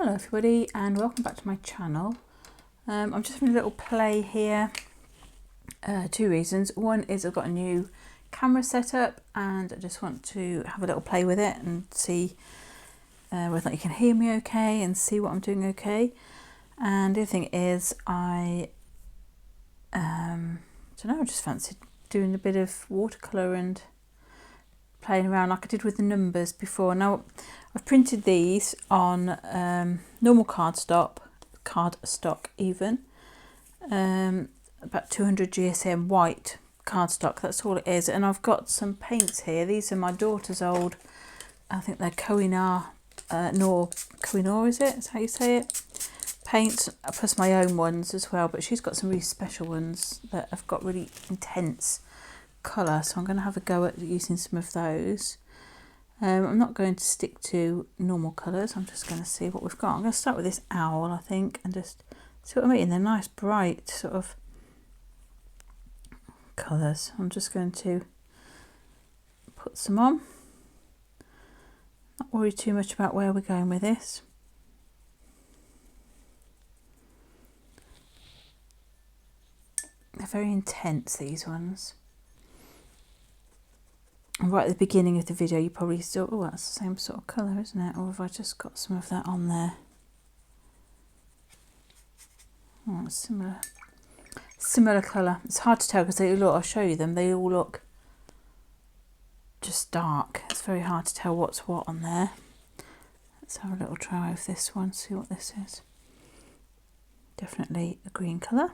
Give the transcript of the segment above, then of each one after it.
Hello everybody and welcome back to my channel. I'm just having a little play here. Two reasons. One is I've got a new camera set up and I just want to have a little play with it and see whether you can hear me okay and see what I'm doing okay. And the other thing is I don't know, I just fancied doing a bit of watercolour and playing around like I did with the numbers before. Now I've printed these on normal cardstock even, about 200 GSM white cardstock, that's all it is. And I've got some paints here. These are my daughter's old, I think they're Kohinoor, is it? Is how you say it? Paints, plus my own ones as well, but she's got some really special ones that have got really intense colour, so I'm going to have a go at using some of those. I'm not going to stick to normal colours, I'm just going to see what we've got. I'm going to start with this owl, I think, and just see what I mean. They're nice bright sort of colours. I'm just going to put some on. Not worry too much about where we're going with this. They're very intense, these ones. And right at the beginning of the video you probably thought, oh, that's the same sort of colour, isn't it? Or have I just got some of that on there? Oh, it's similar colour. It's hard to tell because they look, I'll show you them, they all look just dark. It's very hard to tell what's what on there. Let's have a little try of this one, see what this is. Definitely a green colour.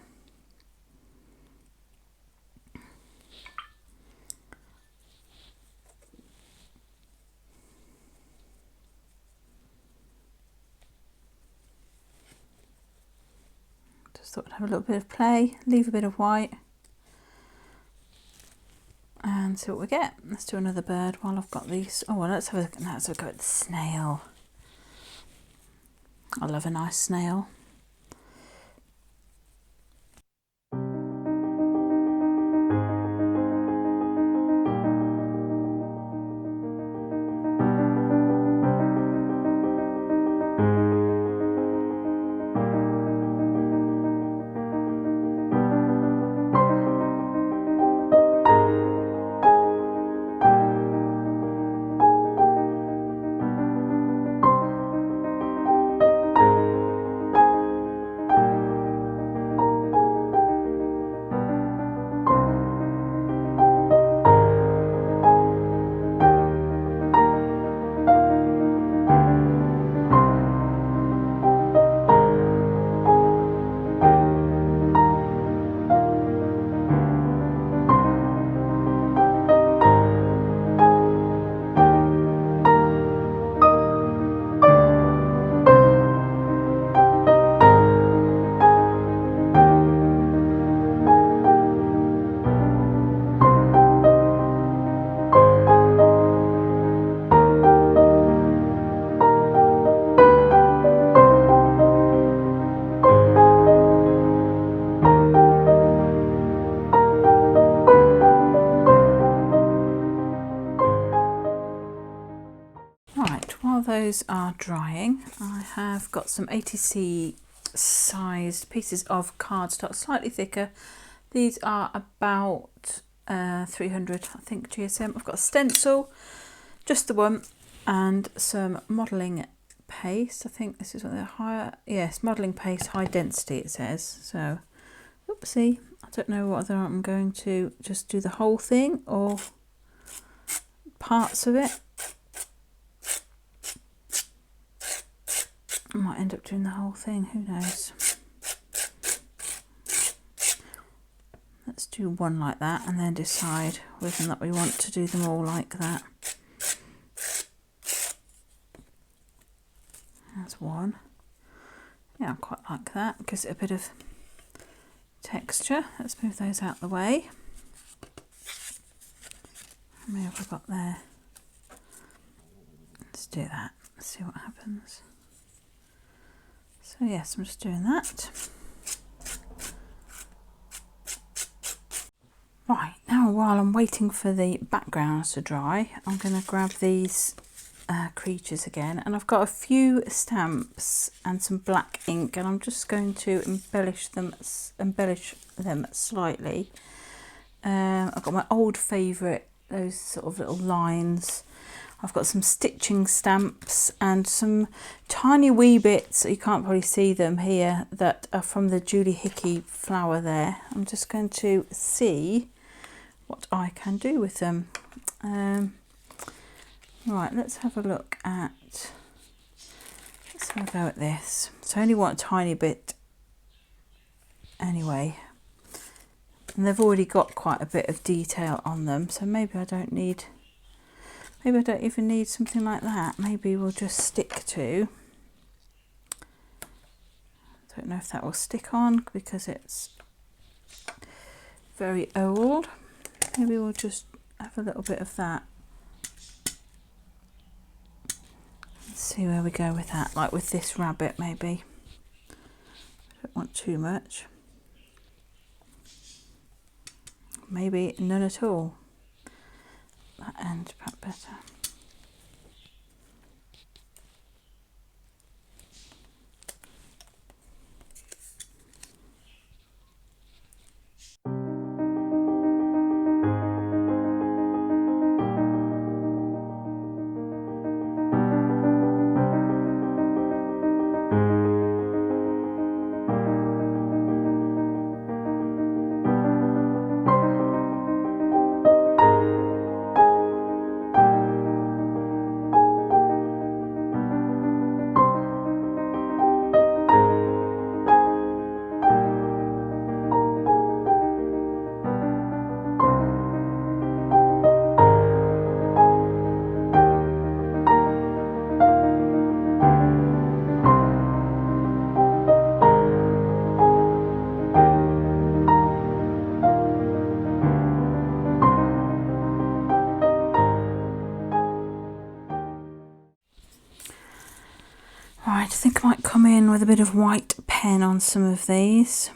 Just thought I'd have a little bit of play, leave a bit of white and see what we get. Let's do another bird while I've got these. Oh, well, let's have a go at the snail. I love a nice snail. While those are drying, I have got some ATC sized pieces of cardstock, slightly thicker. These are about 300, I think, GSM. I've got a stencil, just the one, and some modelling paste. I think this is what they're higher. Yes, modelling paste, high density it says. So, oopsie, I don't know whether I'm going to just do the whole thing or parts of it. I might end up doing the whole thing, who knows. Let's do one like that and then decide whether or not we want to do them all like that. That's one. Yeah, I quite like that. It gives it a bit of texture. Let's move those out of the way. How many have I got there? Let's do that. Let's see what happens. So yes, I'm just doing that. Right, now while I'm waiting for the backgrounds to dry, I'm going to grab these creatures again, and I've got a few stamps and some black ink, and I'm just going to embellish them slightly. I've got my old favourite, those sort of little lines. I've got some stitching stamps and some tiny wee bits, you can't probably see them here, that are from the Julie Hickey flower there. I'm just going to see what I can do with them. Right, let's have a look at, let's have a go at this. So I only want a tiny bit anyway. And they've already got quite a bit of detail on them, so maybe I don't even need something like that. Maybe we'll just stick to, don't know if that will stick on because it's very old. Maybe we'll just have a little bit of that. Let's see where we go with that, like with this rabbit maybe. I don't want too much. Maybe none at all. That end perhaps better. Right, I think I might come in with a bit of white pen on some of these.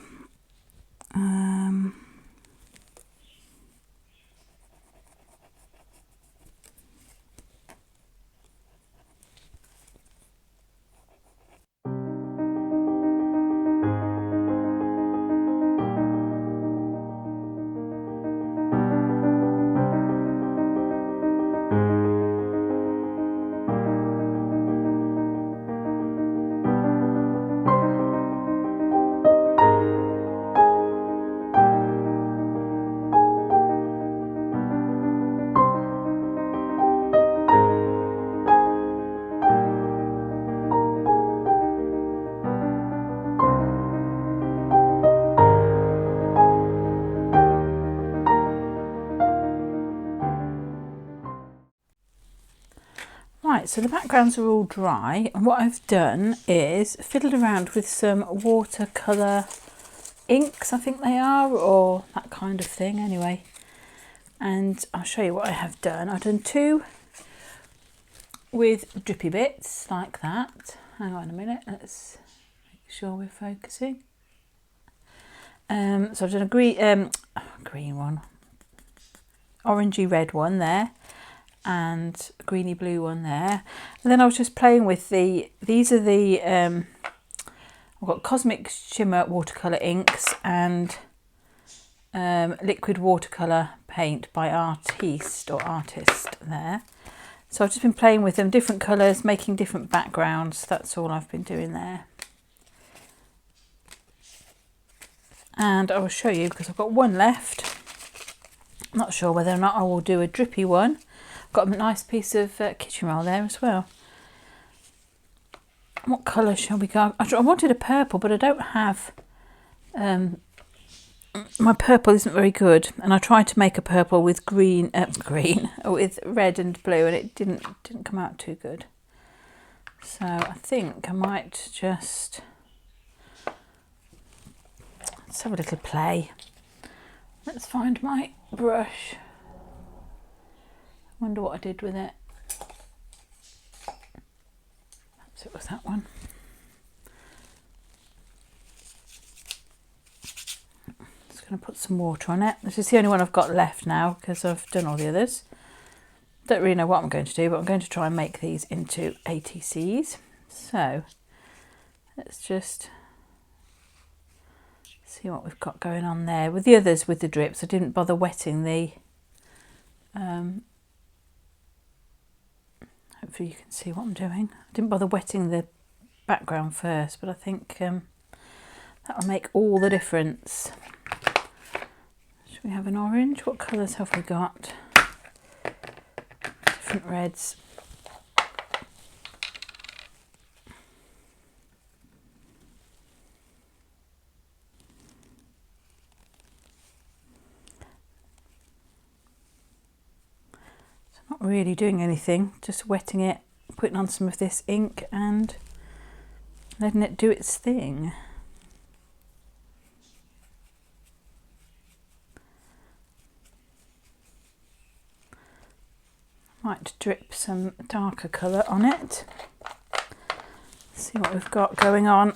Right, so the backgrounds are all dry, and what I've done is fiddled around with some watercolour inks, I think they are, or that kind of thing anyway. And I'll show you what I have done. I've done two with drippy bits like that. Hang on a minute, let's make sure we're focusing. So I've done a green one, orangey red one there, and a greeny blue one there. And then I was just playing with these are the, I've got Cosmic Shimmer watercolour inks and liquid watercolour paint by Artist there. So I've just been playing with them, different colours, making different backgrounds. That's all I've been doing there. And I will show you, because I've got one left. I'm not sure whether or not I will do a drippy one. Got a nice piece of kitchen roll there as well. What colour shall we go? I wanted a purple, but I don't have, my purple isn't very good, and I tried to make a purple with green with red and blue, and it didn't come out too good. So I think I might just, let's have a little play. Let's find my brush. Wonder what I did with it. Perhaps it was that one. Just going to put some water on it. This is the only one I've got left now because I've done all the others. Don't really know what I'm going to do, but I'm going to try and make these into ATCs. So let's just see what we've got going on there. With the others, with the drips, I didn't bother wetting the hopefully you can see what I'm doing. I didn't bother wetting the background first, but I think that'll make all the difference. Should we have an orange? What colours have we got? Different reds. Not really doing anything, just wetting it, putting on some of this ink and letting it do its thing. Might drip some darker colour on it. See what we've got going on.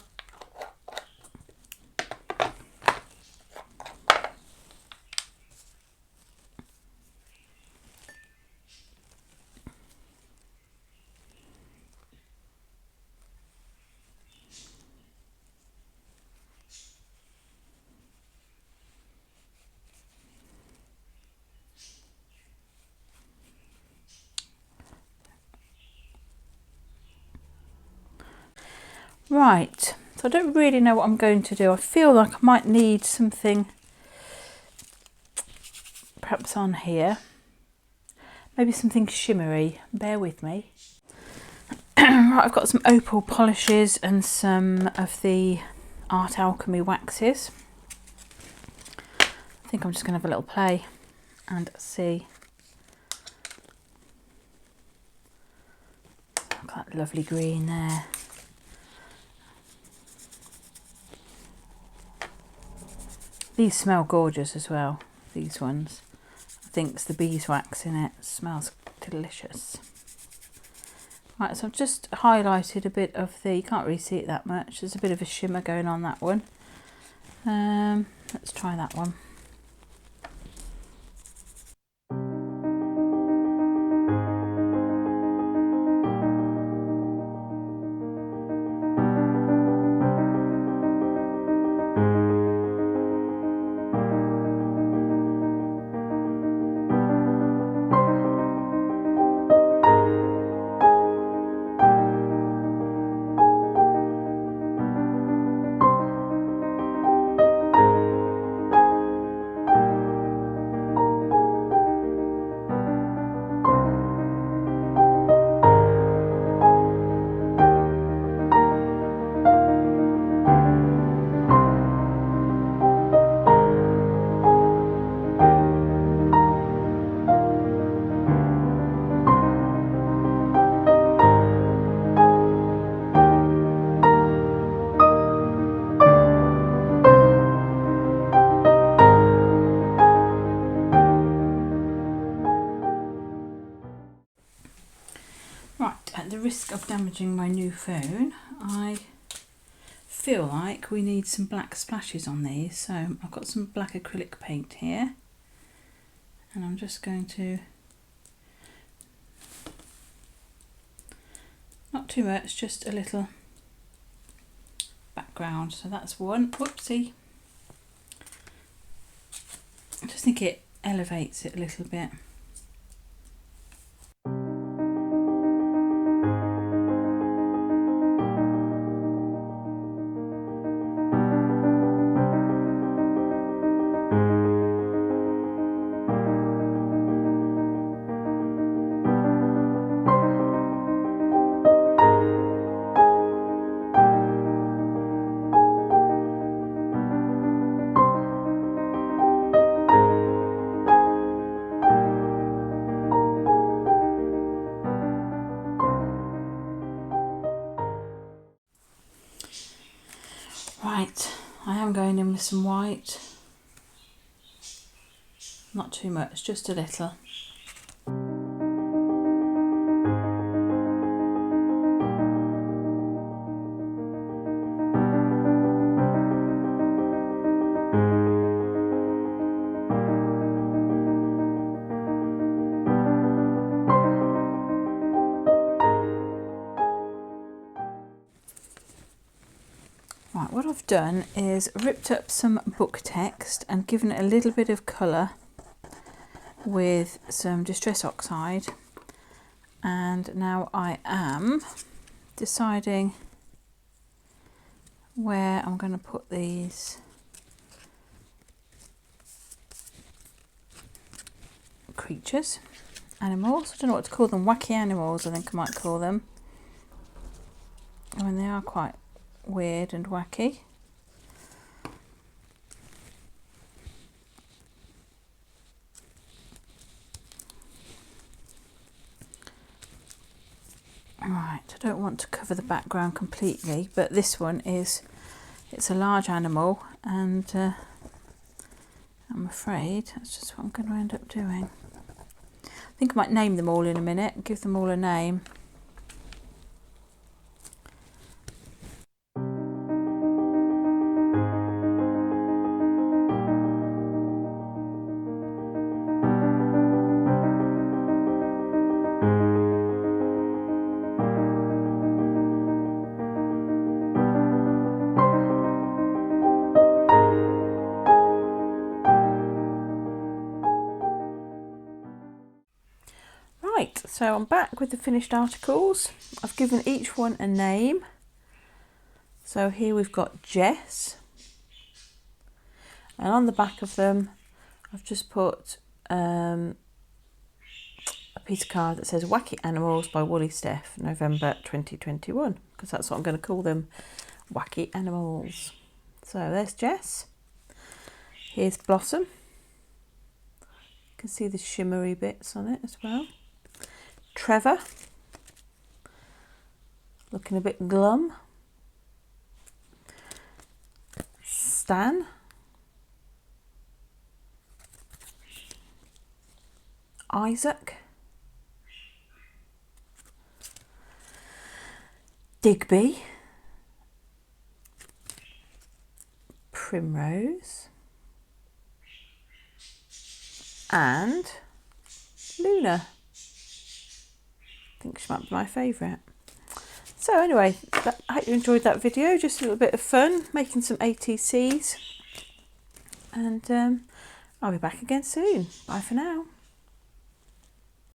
Right, so I don't really know what I'm going to do. I feel like I might need something perhaps on here. Maybe something shimmery, bear with me. Right, I've got some opal polishes and some of the Art Alchemy waxes. I think I'm just going to have a little play and see. Look at that lovely green there. These smell gorgeous as well, these ones. I think it's the beeswax in it. It smells delicious. Right, so I've just highlighted a bit of the, you can't really see it that much, there's a bit of a shimmer going on that one. Let's try that one. At the risk of damaging my new phone, I feel like we need some black splashes on these. So I've got some black acrylic paint here and I'm just going to, not too much, just a little background. So that's one. Whoopsie. I just think it elevates it a little bit. Right, I am going in with some white, not too much, just a little. I've done is ripped up some book text and given it a little bit of colour with some Distress Oxide, and now I am deciding where I'm going to put these creatures, animals. I don't know what to call them. Wacky animals, I think I might call them. I mean, they are quite weird and wacky. Right, I don't want to cover the background completely, but this one is, it's a large animal, and I'm afraid that's just what I'm going to end up doing. I think I might name them all in a minute, give them all a name. Right, so I'm back with the finished articles. I've given each one a name. So here we've got Jess, and on the back of them I've just put a piece of card that says Wacky Animals by Woollysteph, November 2021, because that's what I'm going to call them, Wacky Animals. So there's Jess. Here's Blossom. You can see the shimmery bits on it as well. Trevor, looking a bit glum. Stan. Isaac. Digby. Primrose. And Luna. I think she might be my favourite. So anyway, I hope you enjoyed that video. Just a little bit of fun making some ATCs, and I'll be back again soon. Bye for now.